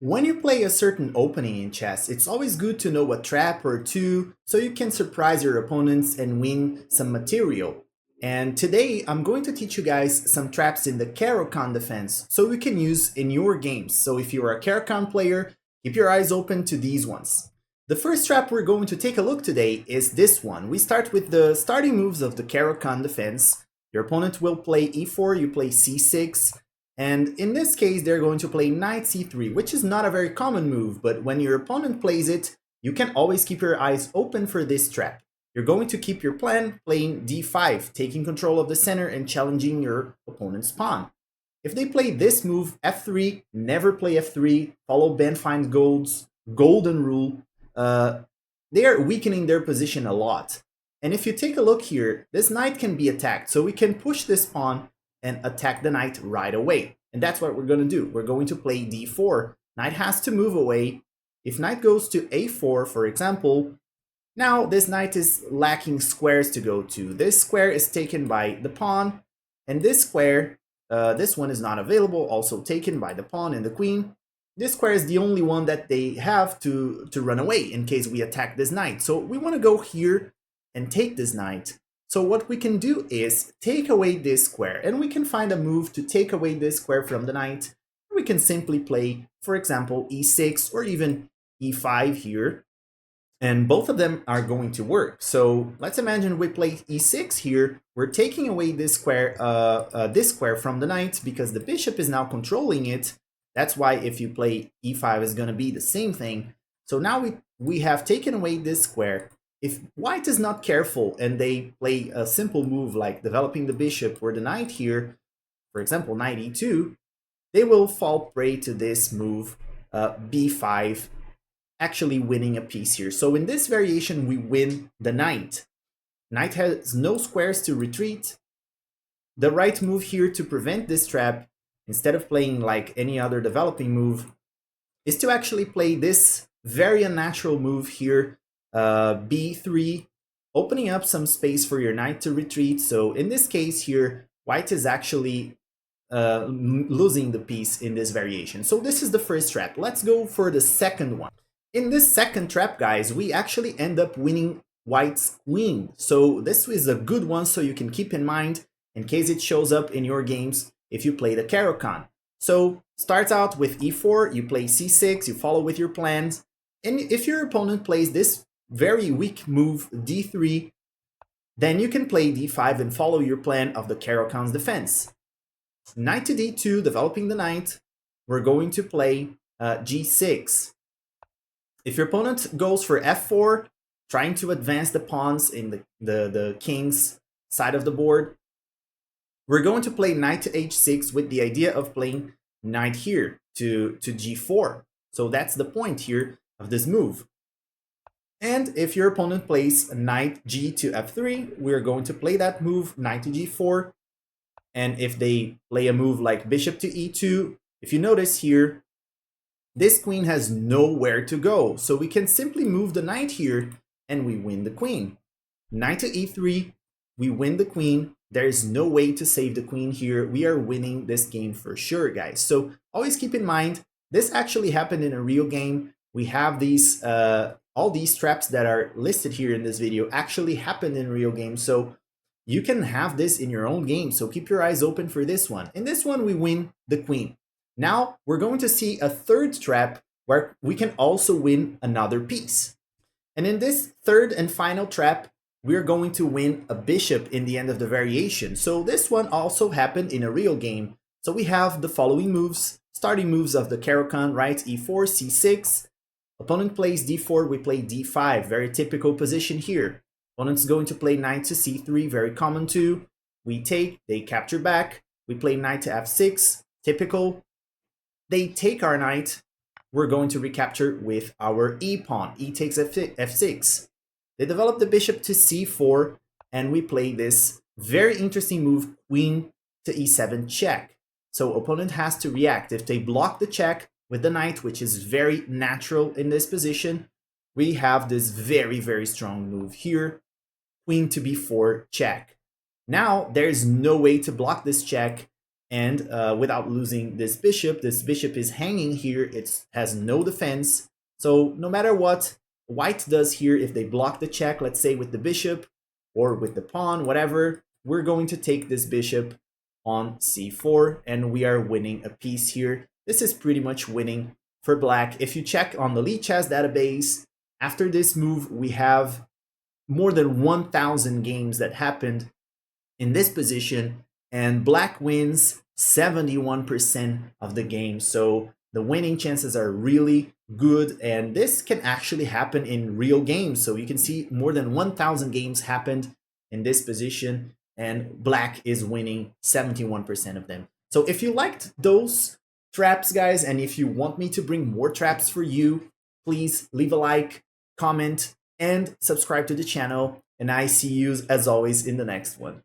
When you play a certain opening in chess, it's always good to know a trap or two so you can surprise your opponents and win some material. And today I'm going to teach you guys some traps in the Caro-Kann defense so you can use in your games. So if you're a Caro-Kann player, keep your eyes open to these ones. The first trap we're going to take a look today is this one. We start with the starting moves of the Caro-Kann defense. Your opponent will play e4, you play c6, and in this case, they're going to play knight c3, which is not a very common move, but when your opponent plays it, you can always keep your eyes open for this trap. You're going to keep your plan playing d5, taking control of the center and challenging your opponent's pawn. If they play this move, f3, never play f3, follow Ben Finds Gold's golden rule, they are weakening their position a lot. And if you take a look here, this knight can be attacked, so we can push this pawn and attack the knight right away. And that's what we're going to do. We're going to play d4. Knight has to move away. If knight goes to a4, for example, now this knight is lacking squares to go to. This square is taken by the pawn, and this square, this one is not available, also taken by the pawn and the queen. This square is the only one that they have to run away in case we attack this knight. So we want to go here and take this knight. So what we can do is take away this square, and we can find a move to take away this square from the knight. We can simply play, for example, e6 or even e5 here, and both of them are going to work. So let's imagine we play e6 here. We're taking away this square from the knight because the bishop is now controlling it. That's why if you play e5 is going to be the same thing. So now we have taken away this square. If white is not careful and they play a simple move like developing the bishop or the knight here, for example, knight e2, they will fall prey to this move, b5, actually winning a piece here. So in this variation, we win the knight. Knight has no squares to retreat. The right move here to prevent this trap, instead of playing like any other developing move, is to actually play this very unnatural move here, b3, opening up some space for your knight to retreat. So in this case here, white is actually losing the piece in this variation. So this is the first trap. Let's go for the second one. In this second trap, guys, we actually end up winning white's queen. So this is a good one, so you can keep in mind in case it shows up in your games if you play the Caro-Kann. So starts out with e4, you play c6, you follow with your plans. And if your opponent plays this very weak move, d3, then you can play d5 and follow your plan of the Caro-Kann defense. Knight to d2, developing the knight, we're going to play g6. If your opponent goes for f4, trying to advance the pawns in the king's side of the board, we're going to play knight to h6 with the idea of playing knight here to g4. So that's the point here of this move. And if your opponent plays knight g to f3, we're going to play that move, knight to g4. And if they play a move like bishop to e2, if you notice here, this queen has nowhere to go. So we can simply move the knight here and we win the queen. Knight to e3, we win the queen. There is no way to save the queen here. We are winning this game for sure, guys. So always keep in mind, this actually happened in a real game. We have these all these traps that are listed here in this video actually happened in real games, so you can have this in your own game, so keep your eyes open for this one. In this one, we win the queen. Now, we're going to see a third trap where we can also win another piece. And in this third and final trap, we're going to win a bishop in the end of the variation. So this one also happened in a real game. So we have the following moves, starting moves of the Caro-Kann, right? e4, c6, opponent plays d4, we play d5, very typical position here. Opponent's going to play knight to c3, very common too. We take, they capture back, we play knight to f6, typical. They take our knight, we're going to recapture with our e-pawn, e takes f6. They develop the bishop to c4, and we play this very interesting move, queen to e7 check. So opponent has to react. If they block the check with the knight, which is very natural in this position, we have this very, very strong move here, queen to b4 check. Now, there's no way to block this check. And without losing this bishop is hanging here. It has no defense. So no matter what white does here, if they block the check, let's say with the bishop or with the pawn, whatever, we're going to take this bishop on c4, and we are winning a piece here. This is pretty much winning for black. If you check on the Lichess database, after this move, we have more than 1,000 games that happened in this position, and black wins 71% of the game. So the winning chances are really good, and this can actually happen in real games. So you can see more than 1,000 games happened in this position, and black is winning 71% of them. So if you liked those traps, guys, and if you want me to bring more traps for you, please leave a like, comment, and subscribe to the channel. And I see you as always in the next one.